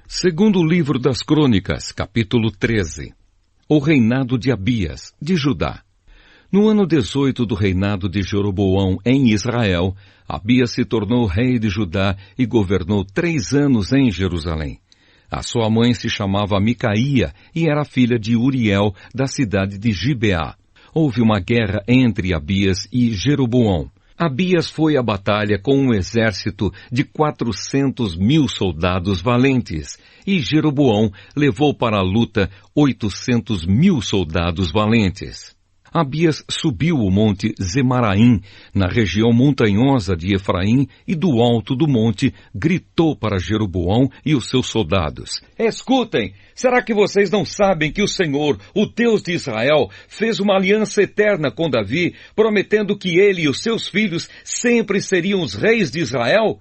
Segundo livro das Crônicas, capítulo 13. O reinado de Abias, de Judá. No ano 18 do reinado de Jeroboão em Israel, Abias se tornou rei de Judá e governou 3 anos em Jerusalém. A sua mãe se chamava Micaía e era filha de Uriel, da cidade de Gibeá. Houve uma guerra entre Abias e Jeroboão. Abias foi à batalha com um exército de 400.000 soldados valentes, e Jeroboão levou para a luta 800.000 soldados valentes. Abias subiu o monte Zemaraim, na região montanhosa de Efraim, e do alto do monte gritou para Jeroboão e os seus soldados: Escutem! Será que vocês não sabem que o Senhor, o Deus de Israel, fez uma aliança eterna com Davi, prometendo que ele e os seus filhos sempre seriam os reis de Israel?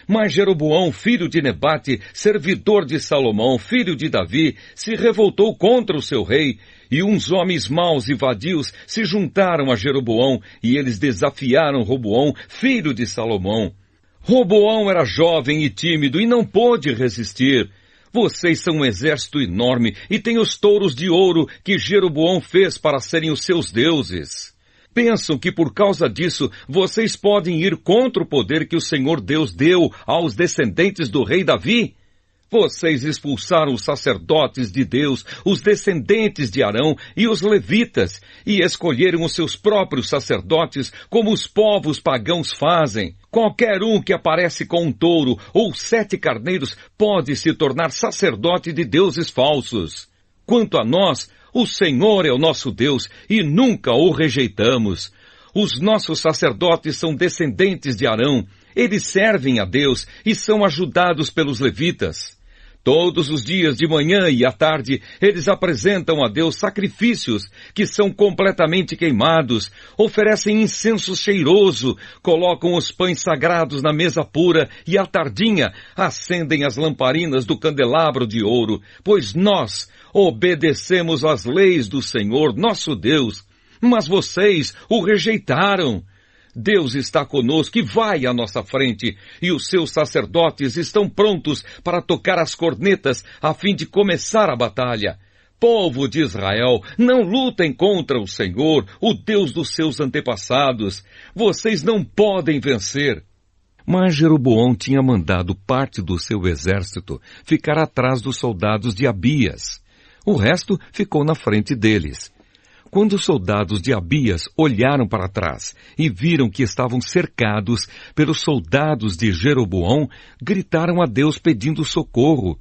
Mas Jeroboão, filho de Nebate, servidor de Salomão, filho de Davi, se revoltou contra o seu rei, e uns homens maus e vadios se juntaram a Jeroboão, e eles desafiaram Roboão, filho de Salomão. Roboão era jovem e tímido e não pôde resistir. Vocês são um exército enorme e têm os touros de ouro que Jeroboão fez para serem os seus deuses. Pensam que por causa disso vocês podem ir contra o poder que o Senhor Deus deu aos descendentes do rei Davi? Vocês expulsaram os sacerdotes de Deus, os descendentes de Arão e os levitas, e escolheram os seus próprios sacerdotes como os povos pagãos fazem. Qualquer um que aparece com um touro ou 7 carneiros pode se tornar sacerdote de deuses falsos. Quanto a nós, o Senhor é o nosso Deus e nunca o rejeitamos. Os nossos sacerdotes são descendentes de Arão. Eles servem a Deus e são ajudados pelos levitas. Todos os dias, de manhã e à tarde, eles apresentam a Deus sacrifícios que são completamente queimados, oferecem incenso cheiroso, colocam os pães sagrados na mesa pura e à tardinha acendem as lamparinas do candelabro de ouro, pois nós obedecemos às leis do Senhor, nosso Deus. Mas vocês o rejeitaram. Deus está conosco e vai à nossa frente, e os seus sacerdotes estão prontos para tocar as cornetas a fim de começar a batalha. Povo de Israel, não lutem contra o Senhor, o Deus dos seus antepassados. Vocês não podem vencer. Mas Jeroboão tinha mandado parte do seu exército ficar atrás dos soldados de Abias. O resto ficou na frente deles. Quando os soldados de Abias olharam para trás e viram que estavam cercados pelos soldados de Jeroboão, gritaram a Deus pedindo socorro.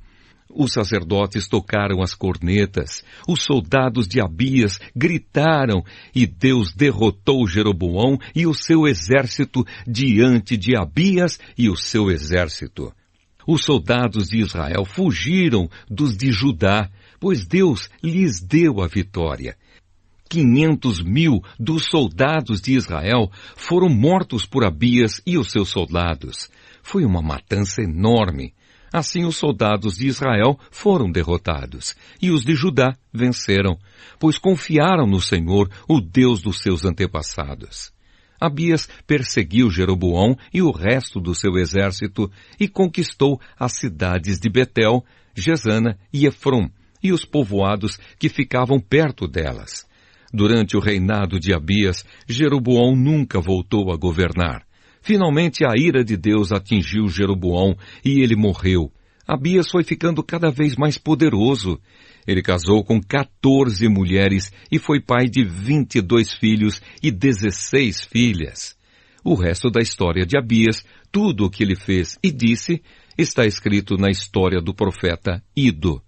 Os sacerdotes tocaram as cornetas, os soldados de Abias gritaram e Deus derrotou Jeroboão e o seu exército diante de Abias e o seu exército. Os soldados de Israel fugiram dos de Judá, pois Deus lhes deu a vitória. 500.000 dos soldados de Israel foram mortos por Abias e os seus soldados. Foi uma matança enorme. Assim os soldados de Israel foram derrotados, e os de Judá venceram, pois confiaram no Senhor, o Deus dos seus antepassados. Abias perseguiu Jeroboão e o resto do seu exército e conquistou as cidades de Betel, Gesana e Efrom, e os povoados que ficavam perto delas. Durante o reinado de Abias, Jeroboão nunca voltou a governar. Finalmente a ira de Deus atingiu Jeroboão e ele morreu. Abias foi ficando cada vez mais poderoso. Ele casou com 14 mulheres e foi pai de 22 filhos e 16 filhas. O resto da história de Abias, tudo o que ele fez e disse, está escrito na história do profeta Ido.